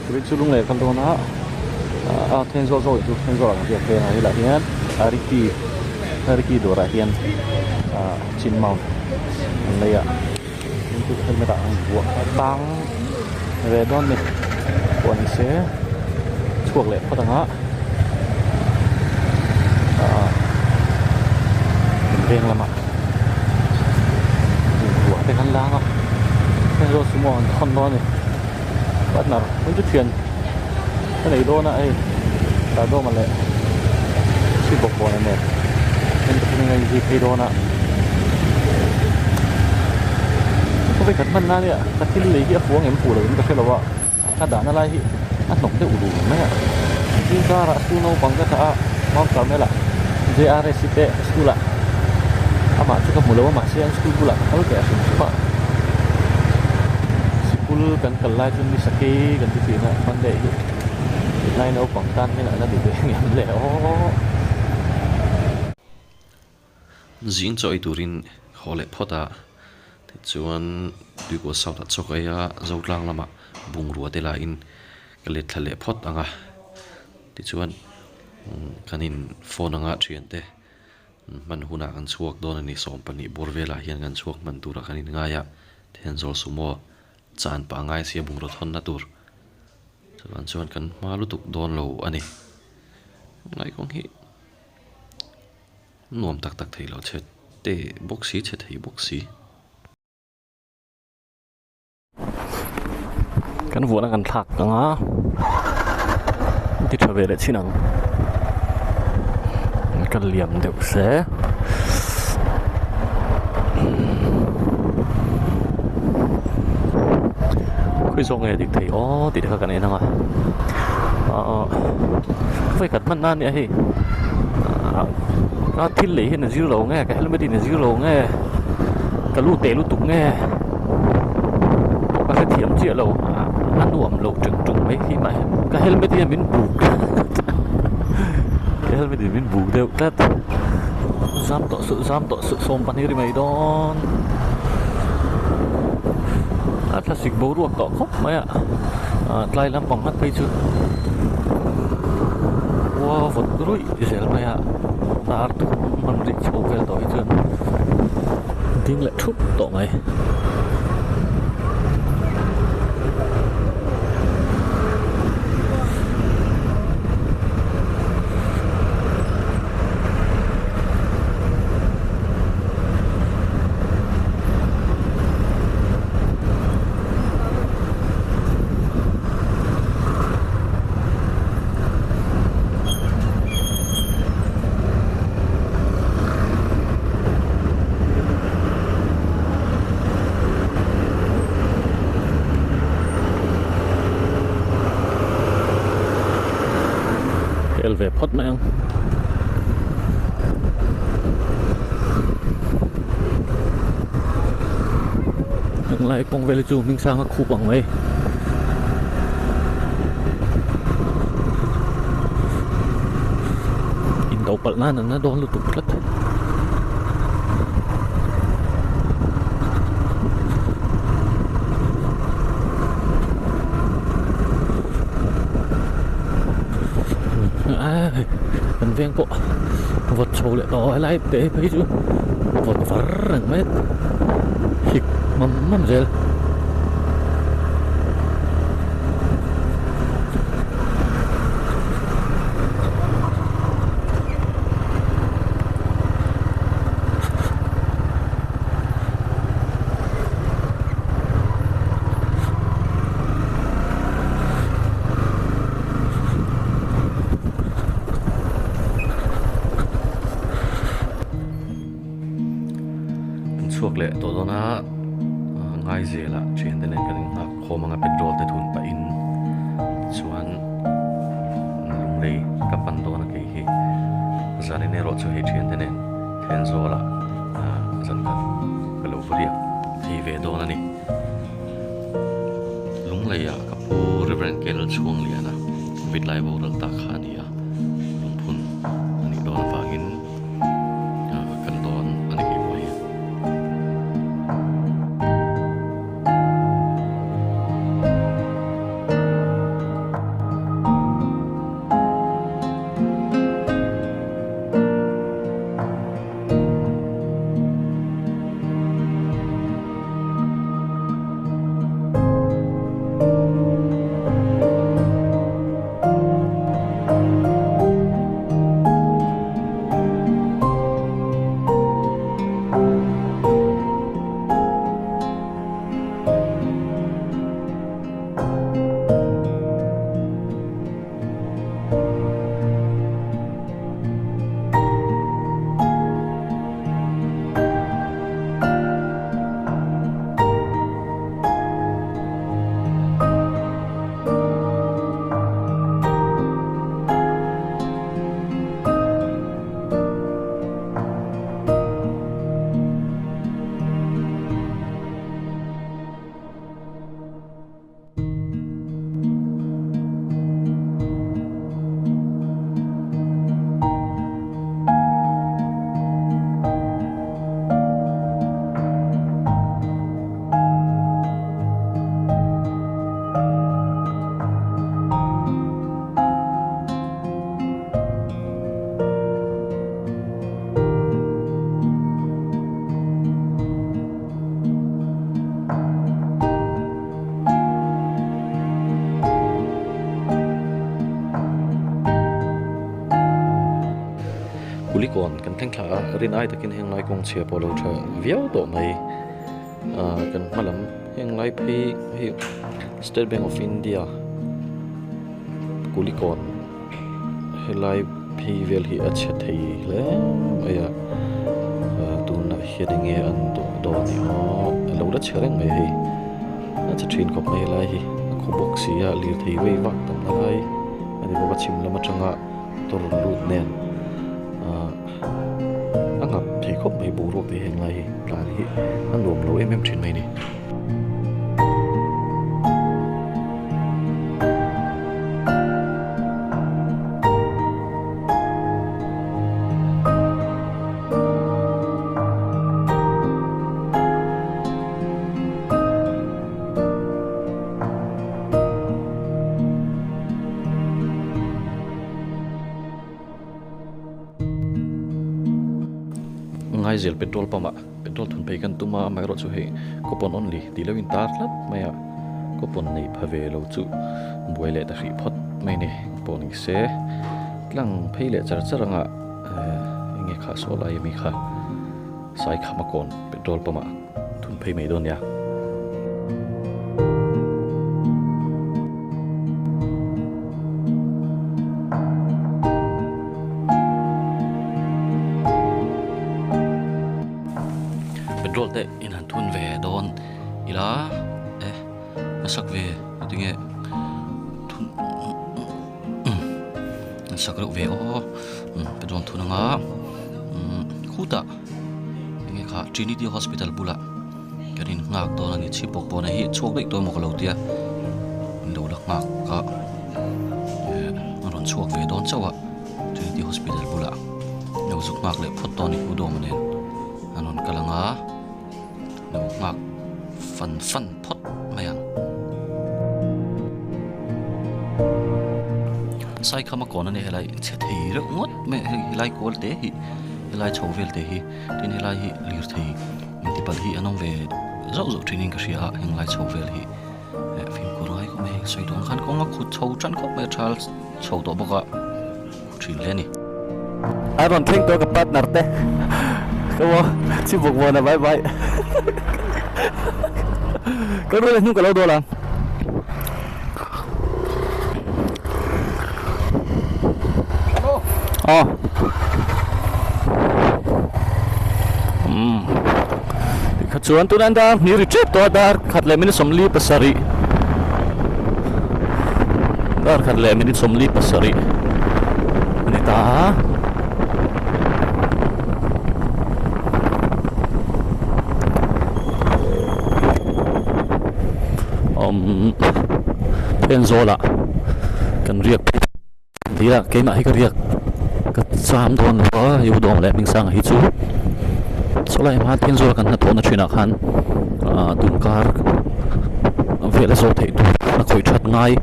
Tụi chú Lunglei kan do na Aizawl zo chu Aizawl ang dia kena hi la hian Riki do ra hian chin mount an leia chu helmet ang buak tang ve don ni pon se chuak le patanga veng lama buak te kan lang Aizawl sumo an thon do ni bắt nào cũng chút thuyền cái này đô này cả đô mà lại xí bột bò này nè nên cái này gì thay đô nè có phải cẩn thận nè cái thiên lý cái phố em phủ là cái là vợ cái đá nó lại ăn nóng cái ủ đủ mấy ạ nhưng ra là su nâu bằng cái thà mong cả mấy là JRST school lah ama cukup mula ama siang school pula kalau kayak semua kan kalai tu ni sakit kan tu nak pandai itu lain au pangtan ni nak di yang le oh zin choi turin hole phota chuan tui ko sau ta chokaya zotlang lama bungruwa te la in kale thale phot anga ti chuan kanin phone anga thiante man huna kan chuak don ani som pani borvela hian kan chuak man tura kanin ngaya Aizawl sumo chan pa ngai sia bungrot hon na tur chuan kan malu tuk don lo ani ngai kong hi nuam tak tak thei lo chet te boxi chet thei boxi kan vuana kan thak anga ti thave le chinang kan liam deuh se cái dòng này thì thì được cái này nè phải cẩn thận nan này nó thiên lý hiện là zero lầu nghe cái helmet thì là zero lầu nghe cái lú tè lú tục nghe cái thiểm chia lầu ăn uổng lầu trừng mấy khi mà cái helmet thì mình buộc cái helmet thì mình buộc đều tất dám tọ sự xôm pan đi mày đóถ้าสิกโบรวกต่อครบไหมไกลลำบองฮัดไปชื่อว้าวฝนรุ่ยเสียไหมตาทุกมันริชโอเวลต่อให้เชื่อทิ้งแหละทุบต่อไหมvề phốt mấy ông lại con về chú mình sang khu bằng ấy in tàu bật lan nó đón lụt tụt lất mình ven bộ vật sầu lại to lại tế thấy chứ vật phá rừng mét thịt mắm dễ chuak le to dona ngai zela chen den kan na khomanga petrol te thun pa in chuan Lunglei kapan dona ke hi zani ne ro chu he chen den Aizawl la zan ka kalo buria thi ve dona ni Lunglei ya kapu reverend kel chuang liana vit lai bo ral ta khani ya lungphun ani don wangin kan don ani ki moi kulikon kan thlengthla rin ai takin henglai kong chhe polo tha viau to mai kan malam henglai phi hi State Bank of India kulikon helai phi vel hi ache thei le aya tuna hedinge an do ni ho lo da chereng mai hi acha thin kop mai lai hi khobok sia lir thei wei wak tam lai ani bo chim lama changa tor lut nen angap thei khop mai bu ro te hen lai hi plan hi an lom lo em thin mai ni Aizawl petrol pump petrol thun pei kan tuma mai ro chu he coupon only ti lo in tar lat maya coupon nei phave lo chu buaile ta hri phot mai ni pawning se tlang pheile char charanga nge kha so lai mi kha sai khama kon petrol pump thun phei mai don ya petrol te in han thun ve don ila nasak ve atinge thun nasak ro ve o petrol thun nga khuta nge kha Trinity Hospital bula kanin ngak don ani chipok bon hi chok dei to mok lo tia ndo lak ngak ka ron chok ve don chawa Trinity Hospital bula no zuk ngak le phot ton ni ku dom nen anon kalanga no ngak fan phot mayang sai khama kon ani helai che thei re ngot me helai kol te hi helai chhovel te hi tin helai hi lir thei multiple hi anom ve zo training ka ria henglai chhovel hi film ko rai ko me soi dong khan ko nga khut chho chan ko me thal chho to boka thin le ni aron thing to ka partner te kawo si buk na bye bye cái đôi nu cái lâu đôi là khát chuan tu nan da ni retrieve to dar khat le min somli pasari dar khat le min somli pasari ani ta Aizawl kan riak tira keima hi ka riak ka cham don lo yu dom le ming sang hi chu solai ma Aizawl kan na thona thina khan tun kar vele zo thei tu na khoi that ngai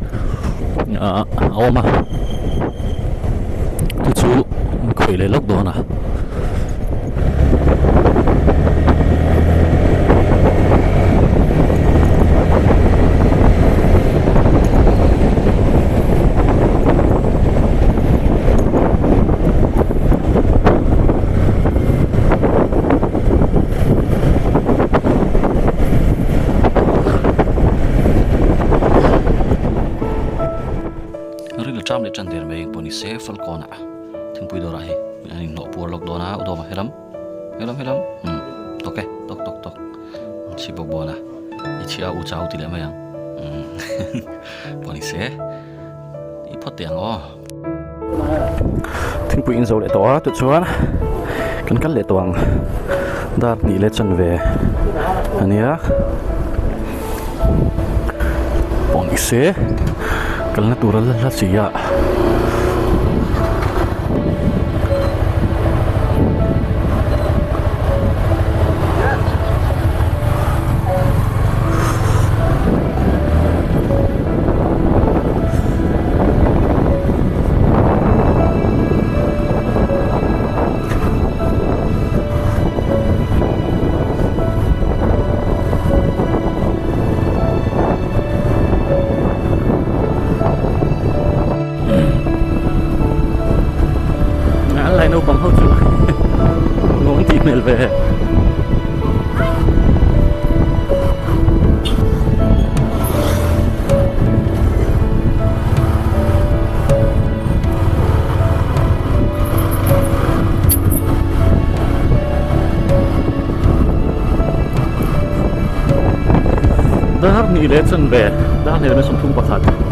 awma tu chu khoi le lok dona tram le chan der mai poni se fal kona thing pui do ra hi ani no pur lok do na udo ma helam tok chi bo bona ichi a u chau ti le ma yang poni se I phot tiang o thing pui in zo le to tu chuan kan le tawang dar ni le chan ve ania poni se kal natural la sia melve dar ni le chen ve dar ni le som thung pakhat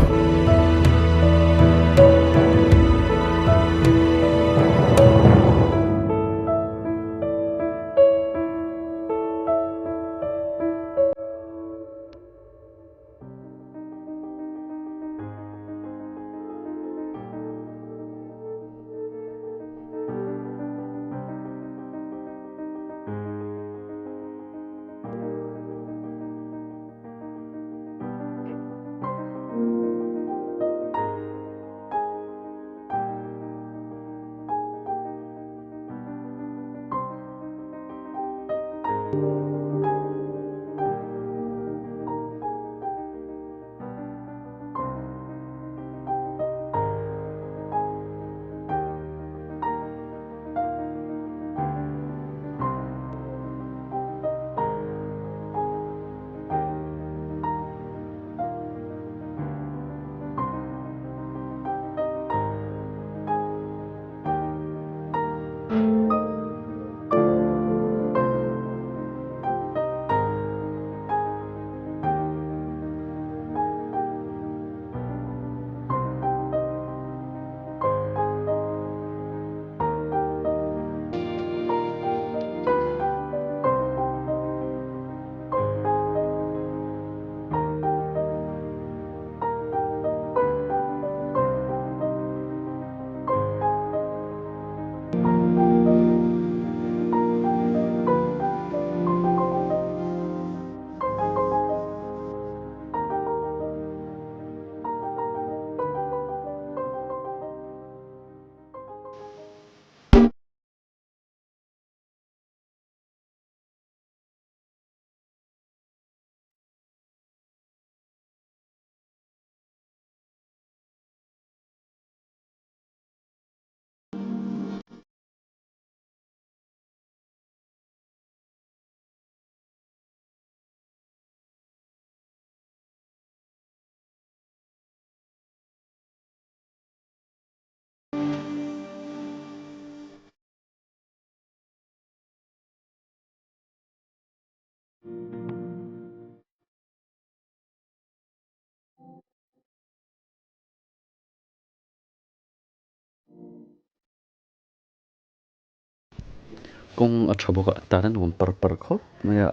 kung a thaboka tanan won par khop maya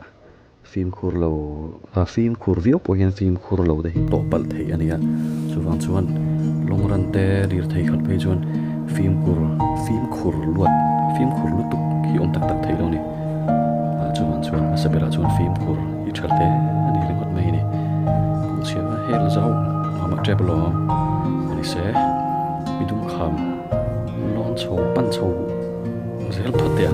film khur lo film khur view po hian film khur lo de to pal thei ania chuwang chuan longran te rir thei khat pe chuan film khur lutuk hi om tak tak thei lo ni chuan masabela chuan film khur hi tharte ani ringot mai ni kung sia hel zau mama treblo ani se midum kham lon chho pan chho zel thote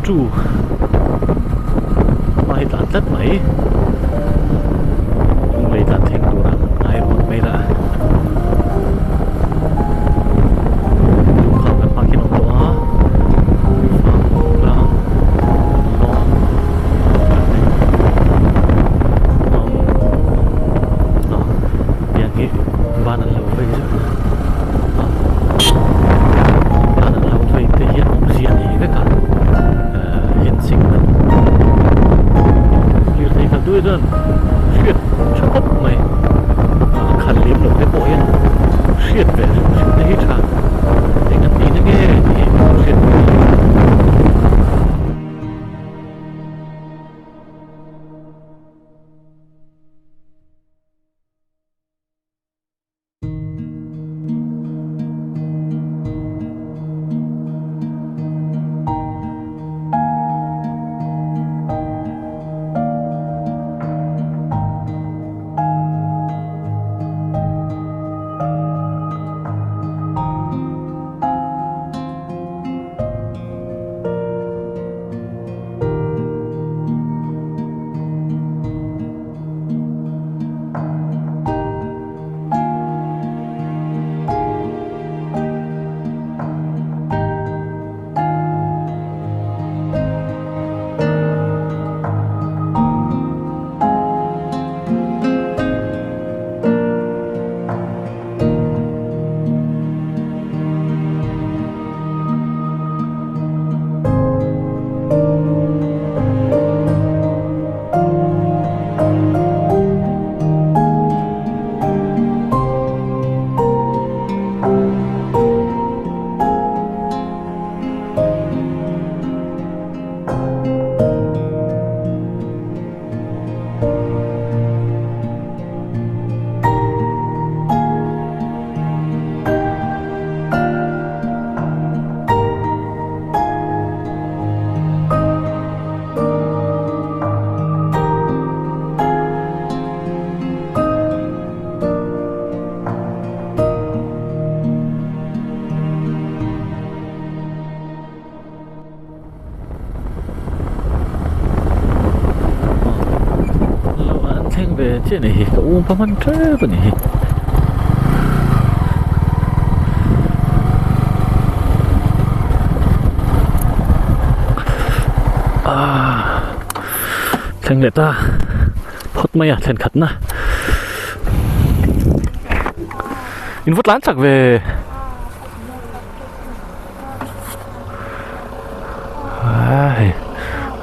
chu mai tan tất mấy Lunglei tan theng tu ra ai ron mai ra khang kan makin on to a la lo yang hi ban an lo ve ban an lo ve te hian om zian hi ve ka hian sing na lir thei kan tu don shit chakop mai khan lim lo te po hian shit ve te hi cha te kan ti na ge shit về trên này có uống bao nhiêu thế vậy nhỉ? Thành lệ ta hốt mày à thành khẩn na in vút lán chặt về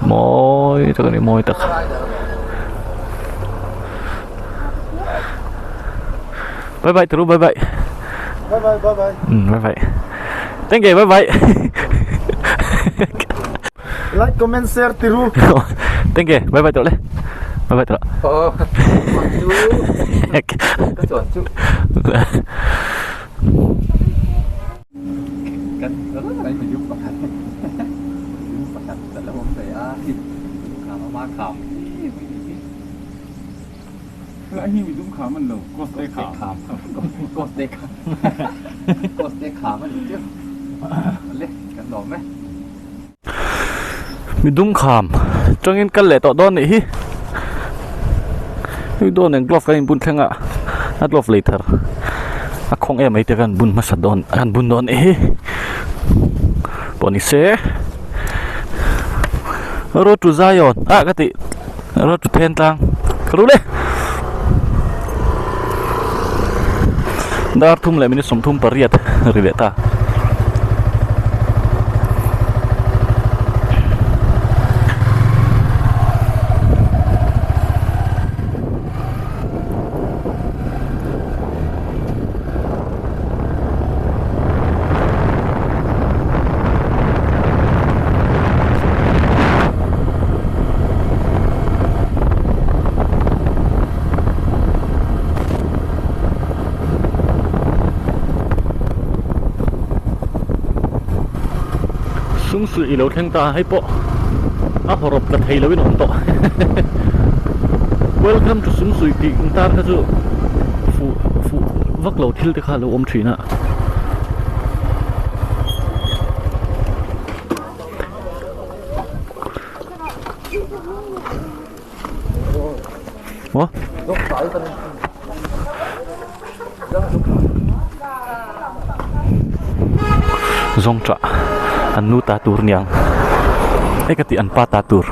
môi cho cái này môi tật bye bye Tru, bye bye. Bye bye, bye bye. Bye bye. Thank you, bye bye. Like, comment, share, Tru. Thank you, bye bye Tru. Bye bye Tru. Oh, cái chuẩn chú. Kan, đó là anh mình giúp bạn. Giúp bạn, thật là hôm nay khám mà khám.แล้วนี่มีดุ้มขามันเหรอก็สเต็กขาก็สเต็กขาก็สเต็กขามันเจ้าเล็กกันหรอไหม มีดุ้มขามจังเงินกันแหละต่อดอนนี่ฮิโดนเองกลอฟกันบุญทั้งอ่ะนัดกลอฟเลเทอร์อ่ะคงไม่เจอกันบุญมาสัดดอนกันบุญดอนปนิเซ่รถจุดใจอ่อนอ่ะกติรถจุดเทนตังรู้เลยdar thum le mini som thum pariat rileta sung su ilo theng ta hai po a horop ka thei lawin on to welcome to sung su ti tar ka chu fu vak lo thil te kha lo om thina Ủa? Zong tra anu tatur niang kati an pa tatur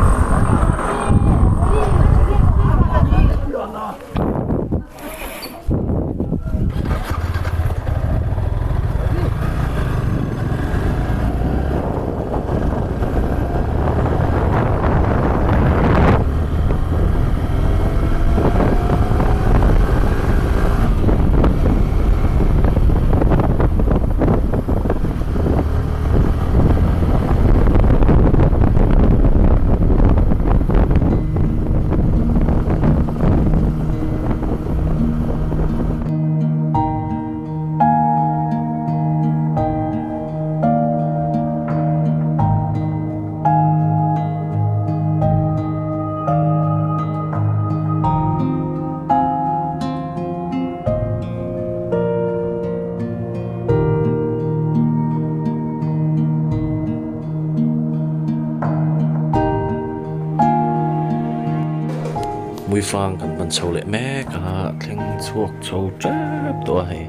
mùi phang kan ban chho le me ka thleng chuak chho trap to hai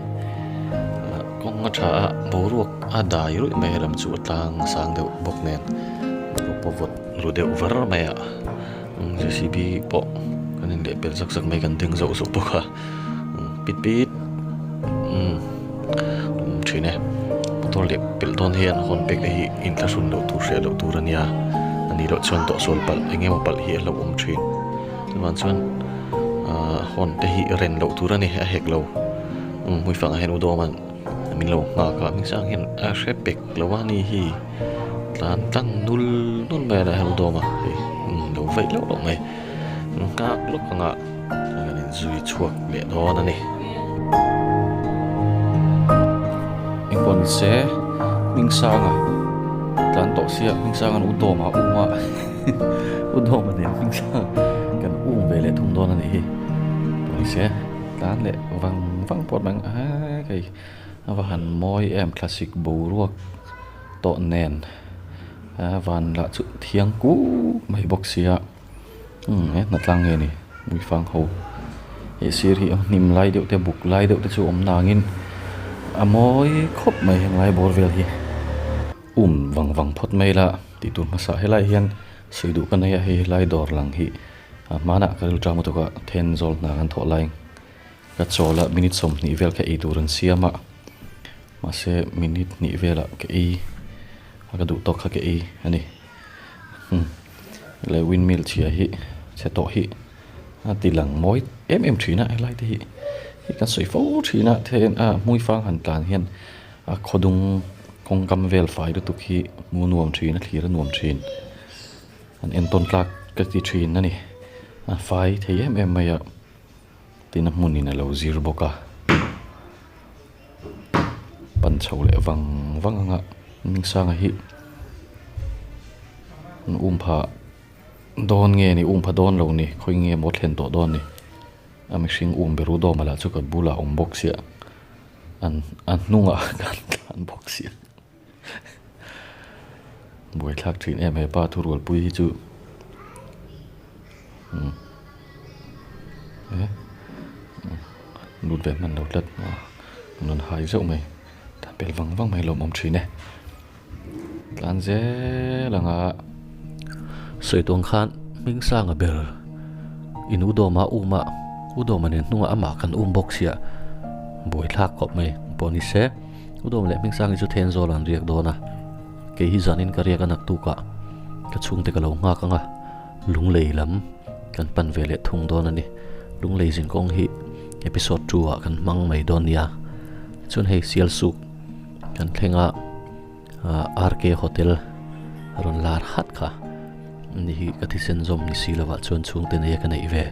kong nga tha boruak a dai ru me ram chu tlang sang de bok nen povot ru de over me a jcb po kan in le pel sak sak me kan ding zo so po ka pit pit thine motor le pel don hian hon pek hi in tla sun lo tu hre lo tur ania ani ro chon to sol pal engemaw pal hi lo thin tuan chuan hon te hi ren lo tur ani a hek lo mui fang hen udo man min lo nga ka min sang hen a hre pek lo ani hi tlan tlang nul me la hen udo ma lo vai lo mai ka lok nga kan zui chuak le don ani ingpon se min sang a tlan to sia min sang an udo ma uma udo ma ne min sang kan về lệ thùng đôn này tôi sẽ tán lệ văng bọt bằng cái và hẳn môi em classic bầu ruột tọ nền và là chữ thiêng cũ mấy bọc xìa nát lang nghề này mùi phang hậu hệ xìa thì nìm lai điệu te bục lai điệu te chú ống nàng in môi khóc mấy hàng lai bọt về thì văng phốt mấy là thì tụi mà sợ hay lai hiền sử dụng cái này hay lai đỏ lằng hi mana kalau drama tu ka Aizawl na kan thok lai ka chola minute som ni vel ka i turan siama mase minute ni vela ka i ka du tok ka i ani le windmill chia hi che to hi tilang moi thina lai te hi kan soi fo thina then mui fang han tlan hian khodung kong kam vel fai du tu khi mu nuam thina thlir nuam thin an en ton tlak ka ti thin ani phai thì em mày tin năm mùn này lâu zero boka ban chầu lệ văng ngạ mình sang hi pha don nghe ni pha don lâu ni khoi nghe một lên tổ don ni mình sinh beru do mà là cho cái bula box ya an nunga kan box ya buổi thác chuyện em hay ba thu ruột bui chứ nút về mình đầu đất nó hai rộng mày thằng bé văng mày lồm ông trí này lan dễ là ngã sợi tuồng khan mình sang ở bờ in udo mà nên nung ama kan box ya buổi thác cọp mày boni xe udo lại mình sang cái chỗ Aizawl làm việc đó na cái hi zanin cái riêng tu cả cái chung te cái lâu ngã cả Lunglei lắm kan pan về lệ thùng đó nè Lunglei Zinkawng hi episode 2 kan mang mai don ya chun hei sial suk kan thenga RK hotel ron lar hat kha ni hi ka thisen zom ni silawa chun chung te nei ka nei ve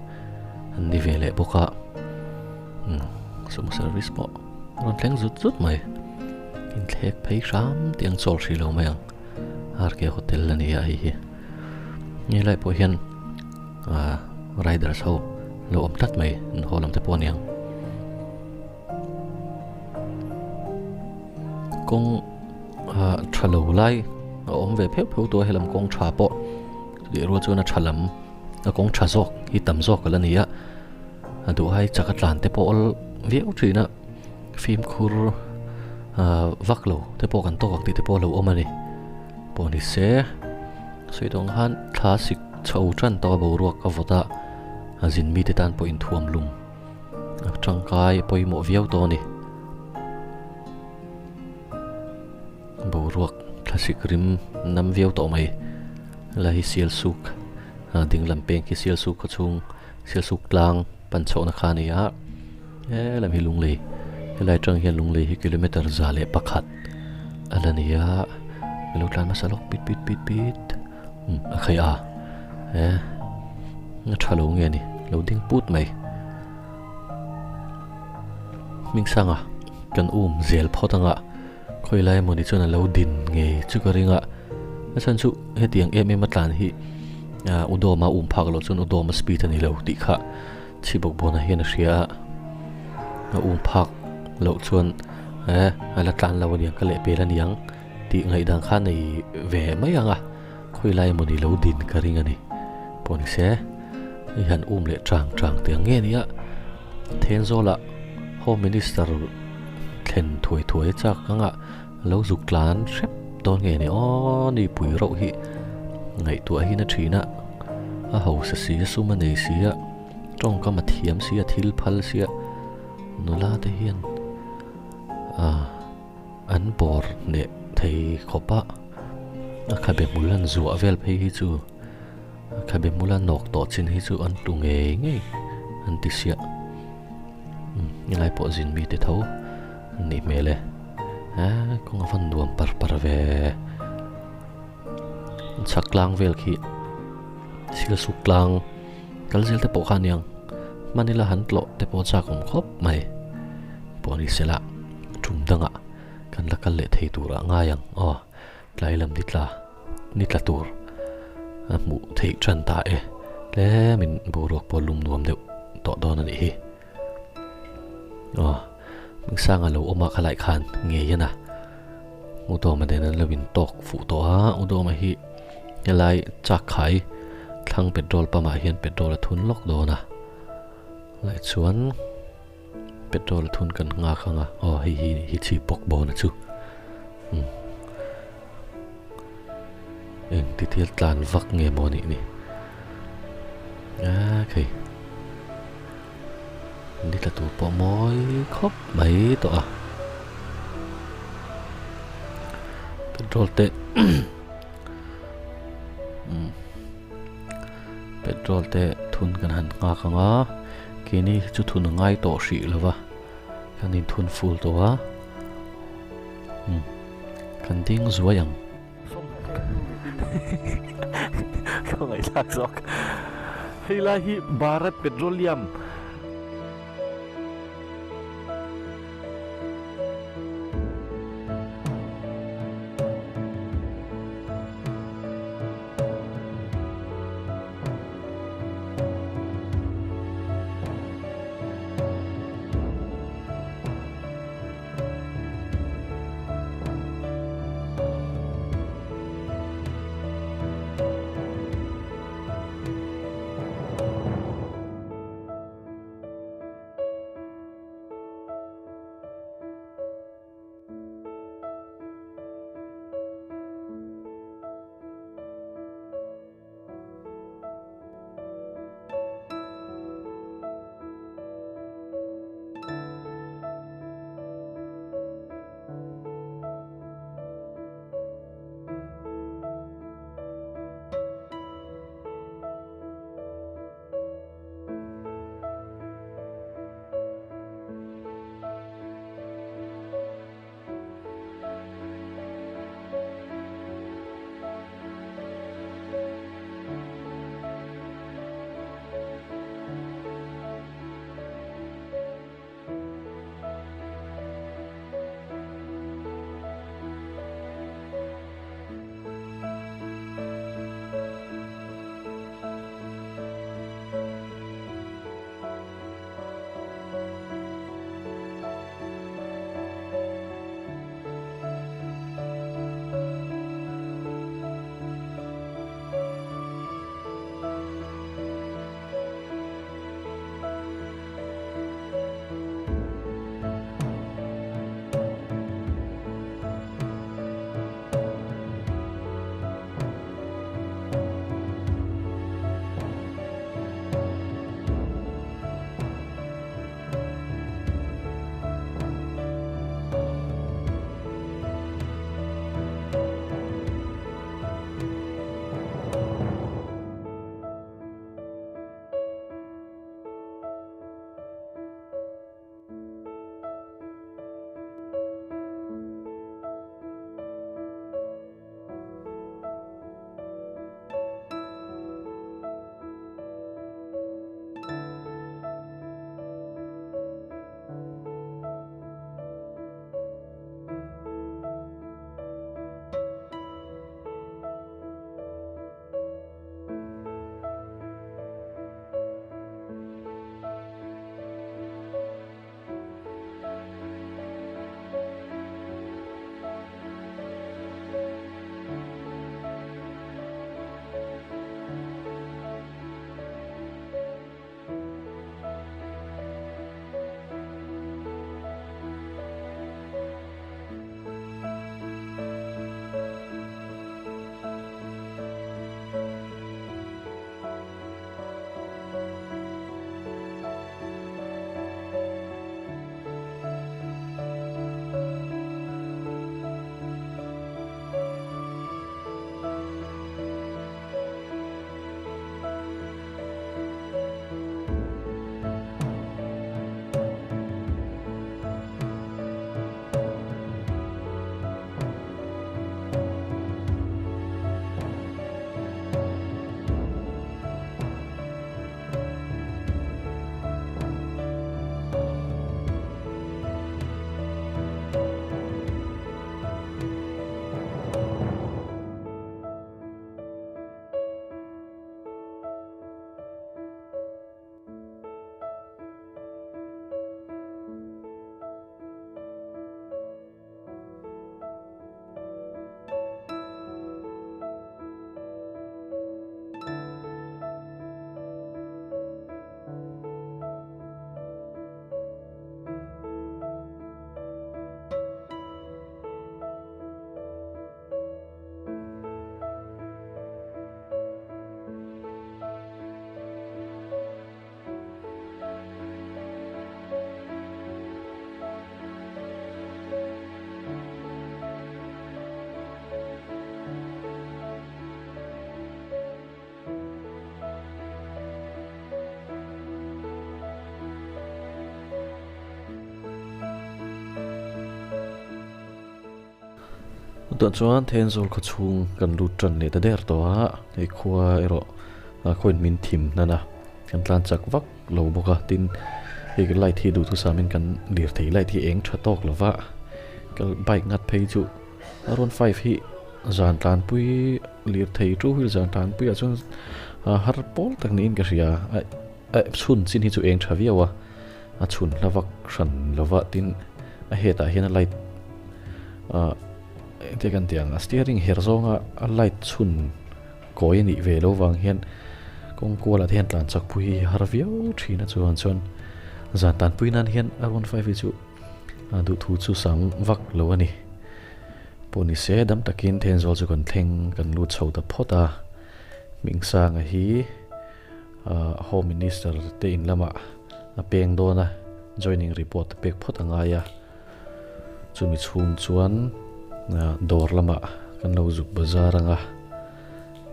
an ni ve le boka som service po ron thleng zut mai in thlek phei ram tiang chol ri lo mai RK hotel ani a hi ni lai po hian rider sau lo om tat mai ho lam te pon yang kong thalo lai om ve pheu to helam kong tha po di ro chuna thalam kong tha zok hi tam zok kala ni ya ดูให้จักรลานเตปอลเวียวทีนะฟิล์มคูร์วักโลเตปอกันโตกักติเตปอลโลอมานี่ปอนิเซสวยตรงหันคลาสสิกชาวจันตัวบรวกกวตาจินมีติตันปอินทวมลุงจังกายปอยหมอเวียวตัวนี่บรวกคลาสสิกริมน้ำเวียวตัวไหมลาฮิเซียลสุกดิ่งลำเป็งฮิเซียลสุกกระชุงเซียลสุกกลางปันโชนักขานี่ฮะลำฮิลุงเลยลายจังเฮียลุงเลยฮิกิโลเมตรซาเลปักขัดอะไรนี่ฮะลูกหลานมาสลอกปิดใครงั้นชาลงเงี้ยนี่เราดิ้งพูดไหมมิงสังกันเซลพอตังคอยไล่มันนี่จนเราดินเงี้ยจุกริงฉันชุเฮตียงมาตันฮีอุดมมาพักเราจนอุดมมาสปีดนี่เราติค่ะชิบกบนะเฮียนเสียพักเราจนอะไรตันเราเนี่ยก็เละเปรันยังตีไงดังข้าในแหวไม่ยังคอยไล่มันนี่เราดินกริงนี่ปนเสียยันเละจางเตียงเงี้ยนี่เทนโซละโฮมมินิสเตอร์เข็นถวยจากเราจุกล้านเชฟตอนเงี้ยนี่นี่ปุ๋ยเราฮีไงตัวฮีนัทรีนะเขาเสียสุมันเสียจ้องก็มาเทียมเสียทิลพัลเสียนุลาเทียนอันบอร์เนี่ยเทขบะข้าเบมุลันจัวเวลไปฮิจูข้าเบมุลันนกต่อชินฮิจูอันตุงเงยอันติเสียยังไงพอจินมีแต่เท่านี่เมเลยคงฟันดวมปาร์เวชักกลางเวลขี้สิลสุกกลางกัลเซลเตปอขันยังมันนี่ละหันโลเตปอจากผมครบไหมปอนี่เสละจุ่มดังกันละกันเละเทตัวง่ายยังไกลลำนิดละตัวหมูเทจันตาแล้วมินบูรกปอลุมรวมเดียวต่อดอนนั่นเองมึงสร้างอะไรออกมาขลายคันเงี้ยนะอุดมมาเดินแล้ววินตกฝูตัวอุดมมาฮีอะไรจากไข่ทั้งเป็ดโดลประมาเฮียนเป็ดโดลทุนล็อกโดนะหลายส่วนเป็ดโดลทุนกันงาขังฮิชีปกโบนะจูเองที่เที่ยวตานวักเงี้ยโมนี่โอเคนี่ละตัวปอมอยครบไหมตัวเป็นโรลเตะเป็นโรลเตะทุนกันหันงาขังกีนี่จุดทุนง่ายต่อสีเลยวะกันนี่ทุนฟูลตัวกันดิ้งสวยยังก็ไงลักซอกให้ลาฮิบาร์เป็นโรเลียม tuan chuan Aizawl kha chung kan lut tran le ta der to a ei khua ero khoin min thim nana kan tlan chak vak lo boka tin ei cái light hi du thu samin kan lir thei light hi eng tha tok lova kal bike ngat phei chu aron 5 hi zan tlan pui lir thei tru hil zan tlan pui a chuan har pol tak ni in ka ria a chun chin hi chu eng tha viawa a chun lavak ran lova tin a heta hian a light te kan tiang a steering her zonga a light chun koi ni ve lo wang hian kong kola thian tlan chak pui har viau thina chuan chuan zan tan pui nan hian aron 5 hi chu du thu chu sam vak lo ani poni se dam takin Aizawl chu kan thleng kan lut chho ta phota ming sang a hi home minister te in lama a peng dona joining report pek phota nga ya chumi chhung chuan dor lama kan lo zuk bazar anga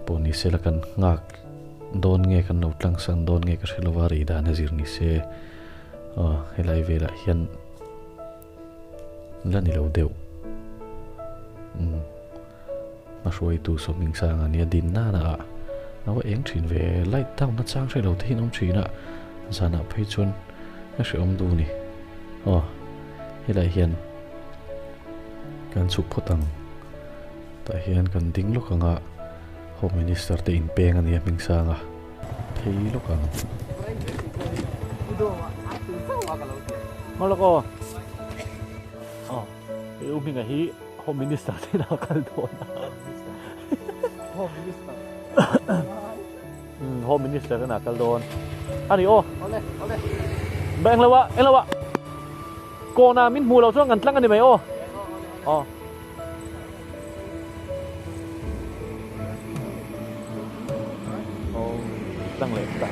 poni se la kan ngak don nge kan lo tlang sang don nge ka hrilowa ri dan hazir ni se helai vela hian lani lo deuh ma hruai tu so ming sang ania din na na awa eng thin ve light down na chang hre lo the hinom thina zana phei chun a hriom du ni helai hian kan chuk photang ta hian kan ding lokanga home minister te in peng ania ming sanga thei lokang Malako. Uming hi home minister te na kaldon. Home minister na kaldon. Ani ole. Ba englawa. Ko na min mu lo chuang kan tlang ani mai Lunglei ta.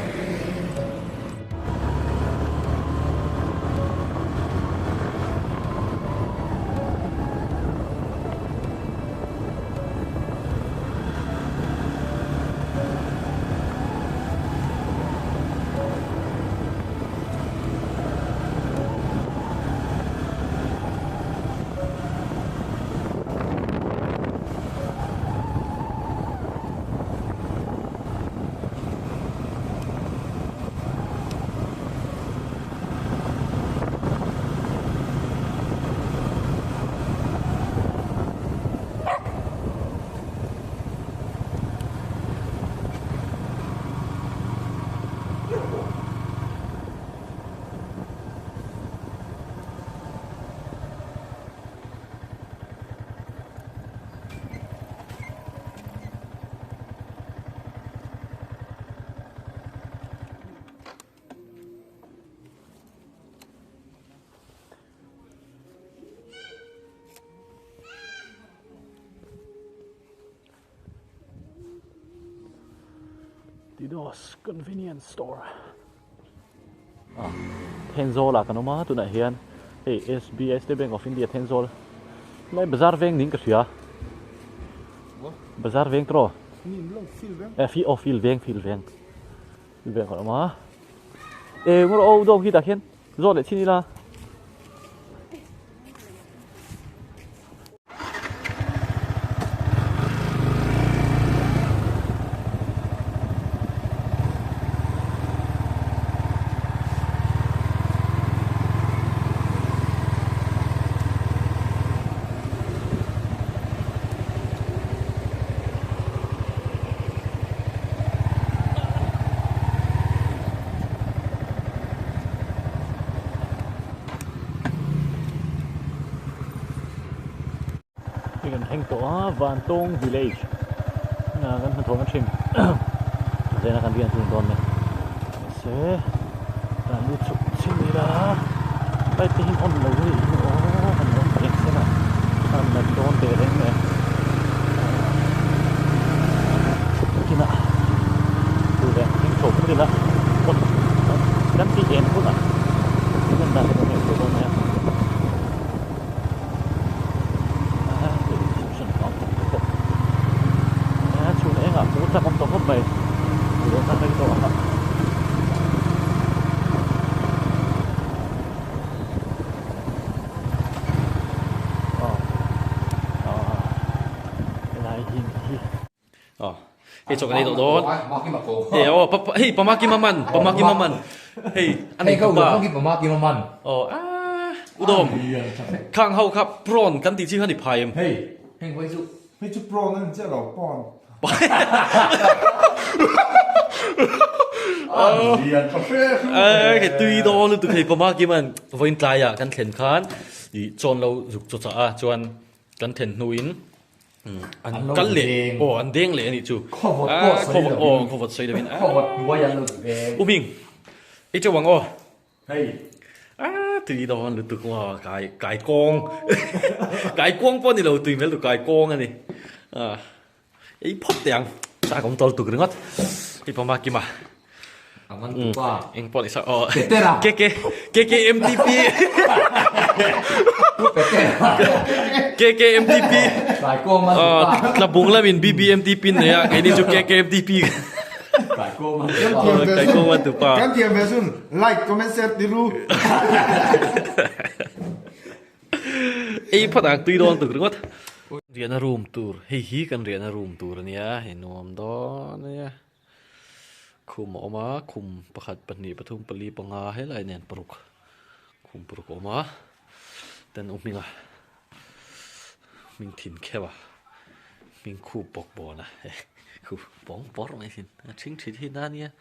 Didos convenience store. Aizawl la kanoma tu na hian SBI State Bank of India Aizawl lai bazar veng ning ka ria bazar veng tro fil veng kanoma ngor do hi ta hian zo le chini la kan heng to Van Tong village kan thong kan thim zena kan bian tun don ne se kan lu chu chin ni la bai te hin on lo ri kan don ek se na kan na don te reng ne kina tu de heng to kun la kon kan ti en kun na kan da ko ne ko don ne ta không tốt vậy rồi ta thấy rõ Hei sok ani don. Maki mako. Hei oh hei pamaki maman. Hei ani Hei kau ba. maki pamaki maman. Oh udom. Kang hau khap prawn kan ti chi kan ni phaim. Hei, hei wei su. ไม่ชุบโปรนั่นเจ้าหลอกป้อน เรียนคาเฟ่ cái tùy đó luôn tụi thầy mà kia mình với trai à căn thèn khán thì chọn lâu dục cho à chọn căn thèn nuin ăn căn lệ ăn đen lệ này chú khó vật xây được bênว่ายันลูกเอง u mình ít cho bằng ô เฮ้ย tùy đó luôn tụi cái con cái con bao nhiêu lâu tùy mấy tụi cái con này ấy phốt đèn sao cũng to tụi cái ngót cái mà kia màมันถูกว่า anh bỏ lại sao Petera. KKMTP เป็ดเต้ KKMTP หลายโกงมันถูกว่า là bung là mình BBMTP này à cái này cho KKMTP หลายโกงมัน cái con mà tụi pa กันเทียมเบสุนไลค์คอมเมนต์เซตดิรู ấy phát hàng tùy đòn tụi cái ngót riêng là room tour hi kan riêng là room tour này hi nom đó nàyคุมออกมาคุมประคัดปนีปทุมปลีปงาให้ไรเนี่ยปรุกคุมปรุกออกมาแต่อุ้มมิงอ่ะมิงถิ่นแค่ว่ามิงคู่ปกบอนะคู่ปองปอดไม่สินชิงที่นั่นเนี่ย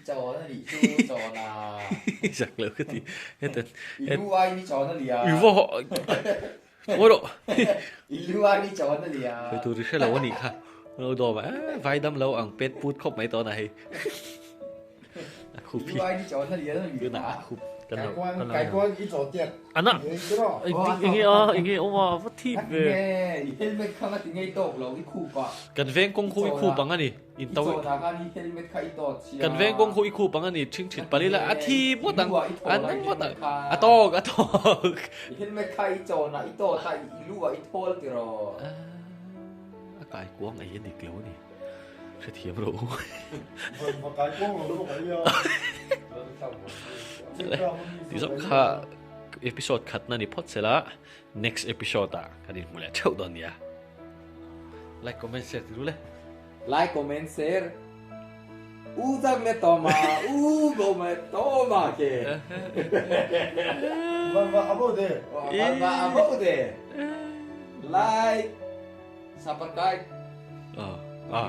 จอนั่นดิชูจอนา จากเลยก็ทีแต่ อีลูไอ้นี่จอนั่นดิอ่ะ อยู่ว่าโอ้โห อีลูไอ้นี่จอนั่นดิอ่ะ ไปดูดิใช่แล้ววันนี้ค่ะเราดูว่าไฟดำเราอ่างเป็ดพูดครบไหมตอนไหนคู่ อี พี่ ลูไอ้นี่จอนั่นดิอ่ะนั่น คือ ดิ หนา อ่ะ คู่กัน ไก่ เรา กวนไก่กวนอีโจเจ็ด อันนั้น เฮ้ยก็ อย่างเงี้ยอย่างเงี้ยโอ้ว่าวัตถุ ทัก เ แง่เฮลเมตข้างที่ไงโตกเราอีคู่ปะ กันเวงกงคุยคู่ปังอันนี้อิน อี เตอ โจ ร์ นาการนี่เฮลเมตข้าอีโตกันเวงกงคุยคู่ปังอันนี้ชิงฉิดไปเลยละอาทิตย์ว่าตังอันนั้นว่าตังอะตอกเฮลเมตข้าอีโจนาอีโตตาอีลูว่าอีโทลติรอ อากาศกว้างไอ้ยันดิเกลียวนี่เสียเทียมรู้ พอไก่กวนเราดูไก่เยอะ ที่สำคัญเอพิโซดขัดนั่นนี่พอดเสร็จละ next episode อ่ะกันนี่มูลเช่าตอนนี้ไลค์คอมเมนต์เสร็จรู้เลย Like, comment, share. Uzag me toma, ugo me toma ke. วันวันเอาเด้ Mama abo de. Like, subscribe.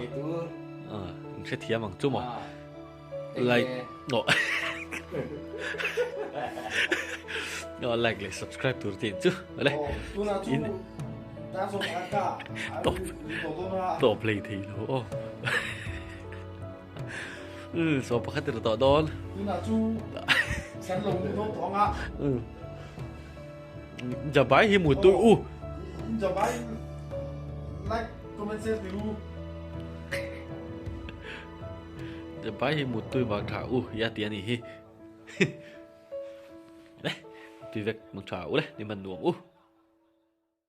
Itu. เสียเทียมมั้งจุ่มอ่ะ Like. ไลค์โอ้ไลค์เลย subscribe ตัวทีจุ่มอะไร ตัวน่าจูตาสมอากาศตัวเพลย์ทีแล้วโอ้สอบประคัตตัวต่อดอน ตัวน่าจูฉันลงท้องท้องอ่ะ จะไปให้หมดตัวจะไปไลค์คอมเมนต์เซตดิรู จะไปให้หมดตัวบางถ่าอย่าเตียนี่เฮ้ พี่เวกบางถ่าเลยนี่มันหน่วง